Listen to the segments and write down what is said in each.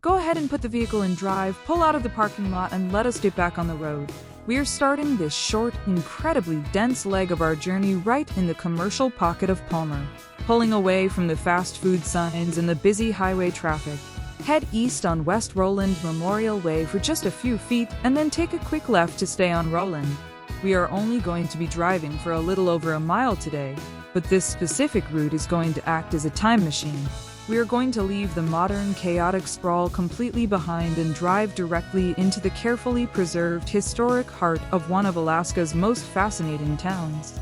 Go ahead and put the vehicle in drive, pull out of the parking lot, and let us get back on the road. We are starting this short, incredibly dense leg of our journey right in the commercial pocket of Palmer. Pulling away from the fast food signs and the busy highway traffic, head east on West Roland Memorial Way for just a few feet and then take a quick left to stay on Roland. We are only going to be driving for a little over a mile today, but this specific route is going to act as a time machine. We are going to leave the modern, chaotic sprawl completely behind and drive directly into the carefully preserved, historic heart of one of Alaska's most fascinating towns.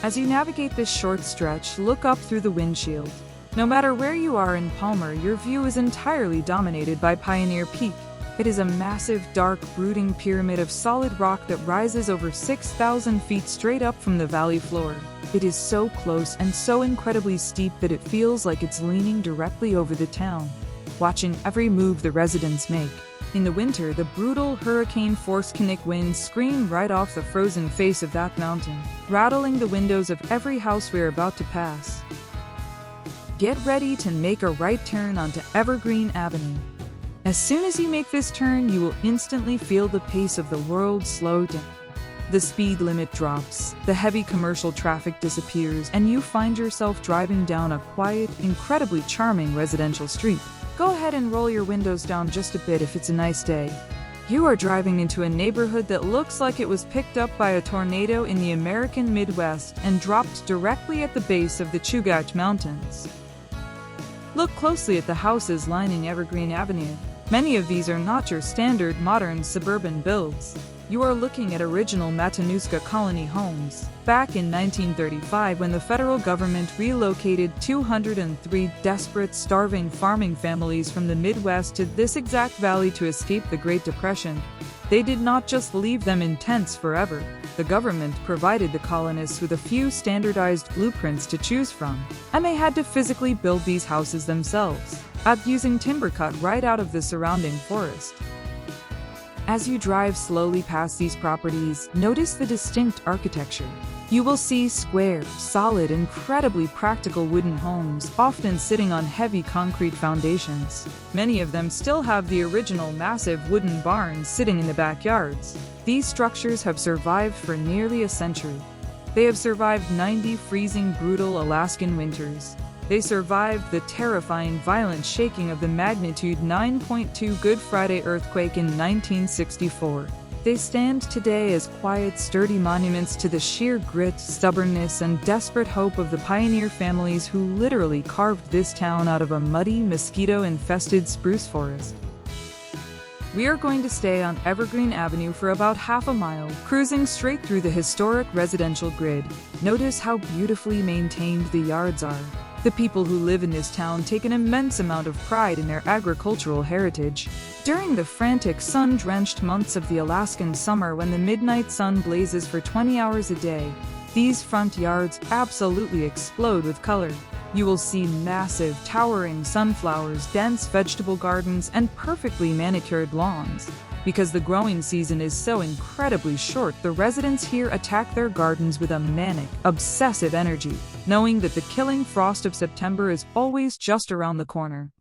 As you navigate this short stretch, look up through the windshield. No matter where you are in Palmer, your view is entirely dominated by Pioneer Peak. It is a massive, dark, brooding pyramid of solid rock that rises over 6,000 feet straight up from the valley floor. It is so close and so incredibly steep that it feels like it's leaning directly over the town, watching every move the residents make. In the winter, the brutal hurricane-force Chinook winds scream right off the frozen face of that mountain, rattling the windows of every house we're about to pass. Get ready to make a right turn onto Evergreen Avenue. As soon as you make this turn, you will instantly feel the pace of the world slow down. The speed limit drops, the heavy commercial traffic disappears, and you find yourself driving down a quiet, incredibly charming residential street. Go ahead and roll your windows down just a bit if it's a nice day. You are driving into a neighborhood that looks like it was picked up by a tornado in the American Midwest and dropped directly at the base of the Chugach Mountains. Look closely at the houses lining Evergreen Avenue. Many of these are not your standard modern suburban builds. You are looking at original Matanuska colony homes. Back in 1935, when the federal government relocated 203 desperate, starving farming families from the Midwest to this exact valley to escape the Great Depression, they did not just leave them in tents forever. The government provided the colonists with a few standardized blueprints to choose from, and they had to physically build these houses themselves, using timber cut right out of the surrounding forest. As you drive slowly past these properties, notice the distinct architecture. You will see square, solid, incredibly practical wooden homes, often sitting on heavy concrete foundations. Many of them still have the original massive wooden barns sitting in the backyards. These structures have survived for nearly a century. They have survived 90 freezing, brutal Alaskan winters. They survived the terrifying, violent shaking of the magnitude 9.2 Good Friday earthquake in 1964. They stand today as quiet, sturdy monuments to the sheer grit, stubbornness, and desperate hope of the pioneer families who literally carved this town out of a muddy, mosquito-infested spruce forest. We are going to stay on Evergreen Avenue for about half a mile, cruising straight through the historic residential grid. Notice how beautifully maintained the yards are. The people who live in this town take an immense amount of pride in their agricultural heritage. During the frantic, sun-drenched months of the Alaskan summer, when the midnight sun blazes for 20 hours a day, these front yards absolutely explode with color. You will see massive, towering sunflowers, dense vegetable gardens, and perfectly manicured lawns. Because the growing season is so incredibly short, the residents here attack their gardens with a manic, obsessive energy, knowing that the killing frost of September is always just around the corner.